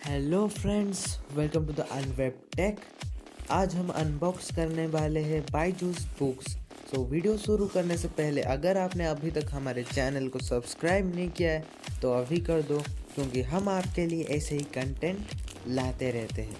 Hello friends, welcome to the unweb tech. आज हम unbox करने वाले हैं बायजूस बुक्स। वीडियो शुरू करने से पहले अगर आपने अभी तक हमारे चैनल को सब्सक्राइब नहीं किया है तो अभी कर दो, क्योंकि हम आपके लिए ऐसे ही कंटेंट लाते रहते हैं।